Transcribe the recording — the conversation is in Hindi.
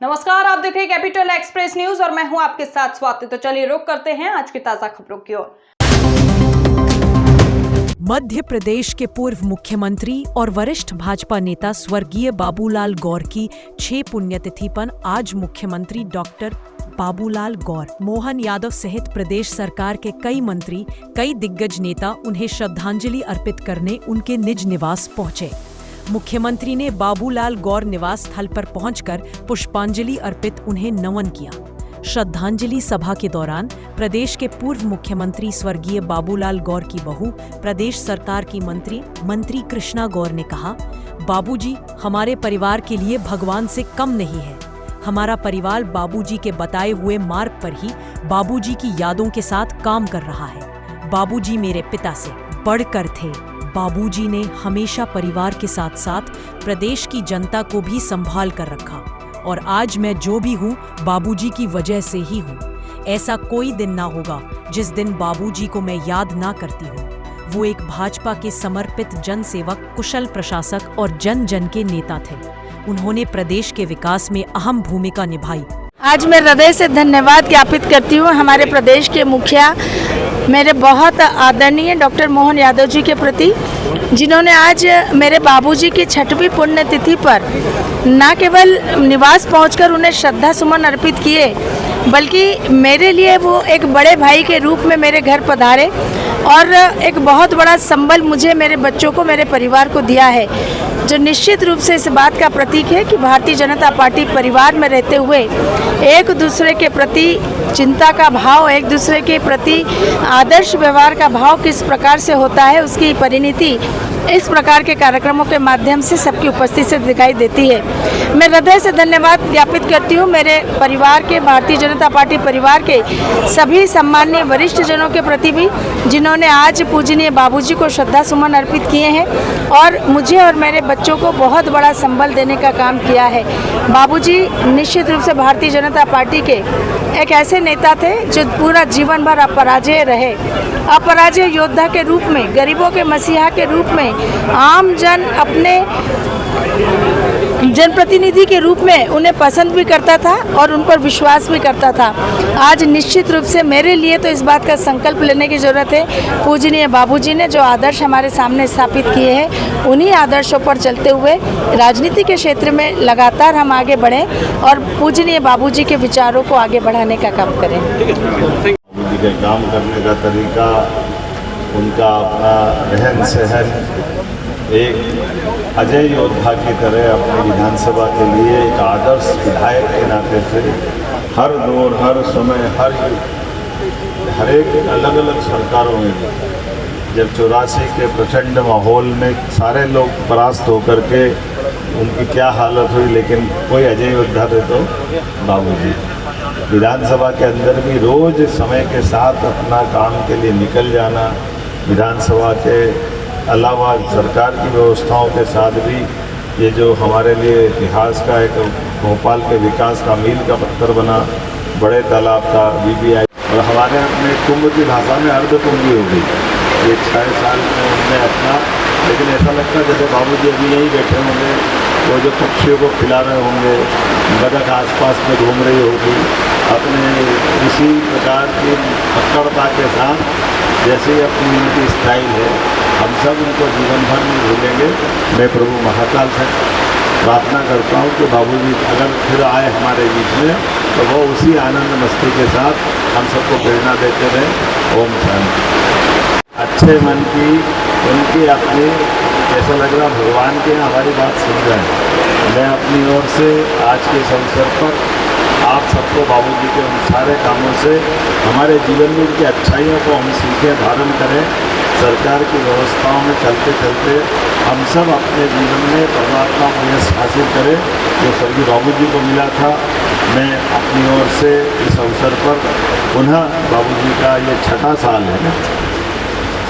नमस्कार, आप देख रहे हैं कैपिटल एक्सप्रेस न्यूज और मैं हूं आपके साथ स्वाति। तो चलिए रुक करते हैं आज की ताजा खबरों की ओर। मध्य प्रदेश के पूर्व मुख्यमंत्री और वरिष्ठ भाजपा नेता स्वर्गीय बाबूलाल गौर की 6 पुण्यतिथि पर आज मुख्यमंत्री डॉक्टर बाबूलाल गौर, मोहन यादव सहित प्रदेश सरकार के कई मंत्री, कई दिग्गज नेता उन्हें श्रद्धांजलि अर्पित करने उनके निज निवास पहुंचे। मुख्यमंत्री ने बाबूलाल गौर निवास स्थल पर पहुंचकर पुष्पांजलि अर्पित उन्हें नमन किया। श्रद्धांजलि सभा के दौरान प्रदेश के पूर्व मुख्यमंत्री स्वर्गीय बाबूलाल गौर की बहू, प्रदेश सरकार की मंत्री कृष्णा गौर ने कहा, बाबूजी हमारे परिवार के लिए भगवान से कम नहीं है। हमारा परिवार बाबूजी के बताए हुए मार्ग पर ही बाबूजी की यादों के साथ काम कर रहा है। बाबूजी मेरे पिता से बढ़कर थे। बाबूजी ने हमेशा परिवार के साथ साथ प्रदेश की जनता को भी संभाल कर रखा और आज मैं जो भी हूँ बाबूजी की वजह से ही हूँ। ऐसा कोई दिन ना होगा जिस दिन बाबूजी को मैं याद ना करती हूँ। वो एक भाजपा के समर्पित जनसेवक, कुशल प्रशासक और जन जन के नेता थे। उन्होंने प्रदेश के विकास में अहम भूमिका निभाई। आज मैं हृदय से धन्यवाद ज्ञापित करती हूँ हमारे प्रदेश के मुखिया, मेरे बहुत आदरणीय डॉक्टर मोहन यादव जी के प्रति, जिन्होंने आज मेरे बाबूजी की 6वीं पुण्यतिथि पर न केवल निवास पहुंचकर उन्हें श्रद्धा सुमन अर्पित किए, बल्कि मेरे लिए वो एक बड़े भाई के रूप में मेरे घर पधारे और एक बहुत बड़ा संबल मुझे, मेरे बच्चों को, मेरे परिवार को दिया है, जो निश्चित रूप से इस बात का प्रतीक है कि भारतीय जनता पार्टी परिवार में रहते हुए एक दूसरे के प्रति चिंता का भाव, एक दूसरे के प्रति आदर्श व्यवहार का भाव किस प्रकार से होता है, उसकी परिणति इस प्रकार के कार्यक्रमों के माध्यम से सबकी उपस्थिति से दिखाई देती है। मैं हृदय से धन्यवाद ज्ञापित करती हूँ मेरे परिवार के, भारतीय जनता पार्टी परिवार के सभी सम्माननीय वरिष्ठ जनों के प्रति भी, जिन्होंने आज पूजनीय बाबूजी को श्रद्धा सुमन अर्पित किए हैं और मुझे और मेरे बच्चों को बहुत बड़ा संबल देने का काम किया है। बाबूजी निश्चित रूप से भारतीय जनता पार्टी के एक ऐसे नेता थे जो पूरा जीवन भर अपराजय रहे, अपराजय योद्धा के रूप में, गरीबों के मसीहा के रूप में, आम जन अपने जनप्रतिनिधि के रूप में उन्हें पसंद भी करता था और उन पर विश्वास भी करता था। आज निश्चित रूप से मेरे लिए तो इस बात का संकल्प लेने की ज़रूरत है। पूजनीय बाबूजी ने जो आदर्श हमारे सामने स्थापित किए हैं, उन्हीं आदर्शों पर चलते हुए राजनीति के क्षेत्र में लगातार हम आगे बढ़ें और पूजनीय बाबूजी के विचारों को आगे बढ़ाने का काम करें। बाबूजी के काम करने का तरीका, उनका अपना रहन सहन, एक अजय योद्धा की तरह अपनी विधानसभा के लिए एक आदर्श विधायक के नाते से हर दौर, हर समय, हर एक अलग अलग सरकारों में, जब 84 के प्रचंड माहौल में सारे लोग परास्त होकर के उनकी क्या हालत हुई, लेकिन कोई अजय योद्धा थे तो बाबूजी। विधानसभा के अंदर भी रोज समय के साथ अपना काम के लिए निकल जाना, विधानसभा के अलावा सरकार की व्यवस्थाओं के साथ भी ये जो हमारे लिए इतिहास का एक भोपाल के विकास का मील का पत्थर बना, बड़े तालाब का BBI, और हमारे अपने कुंभ की भाषा में अर्धकुंभी हो गई। ये 6 साल में उनने अपना, लेकिन ऐसा लगता है जैसे बाबूजी अभी यहीं बैठे होंगे, वो जो पक्षियों को खिला रहे होंगे, बतख आसपास में घूम रही होगी, अपने इसी प्रकार की पकड़ता के साथ जैसे अपनी उनकी स्टाइल है, हम सब उनको जीवन भर नहीं भूलेंगे। मैं प्रभु महाकाल से प्रार्थना करता हूँ कि बाबूजी अगर फिर आए हमारे बीच में तो वो उसी आनंद मस्ती के साथ हम सबको प्रेरणा देते रहे। ओम शांति। अच्छे मन की उनकी अपनी, ऐसा लग रहा भगवान के हमारी बात सुन रहे हैं। मैं अपनी ओर से आज के इस अवसर पर आप सबको बाबूजी के उन सारे कामों से हमारे जीवन में उनकी अच्छाइयों को हम सीखें, धारण करें। सरकार की व्यवस्थाओं में चलते चलते हम सब अपने जीवन में परमात्मा को यश हासिल करें जो स्वर्गीय बाबूजी को मिला था। मैं अपनी ओर से इस अवसर पर पुनः बाबूजी का ये 6ठा साल है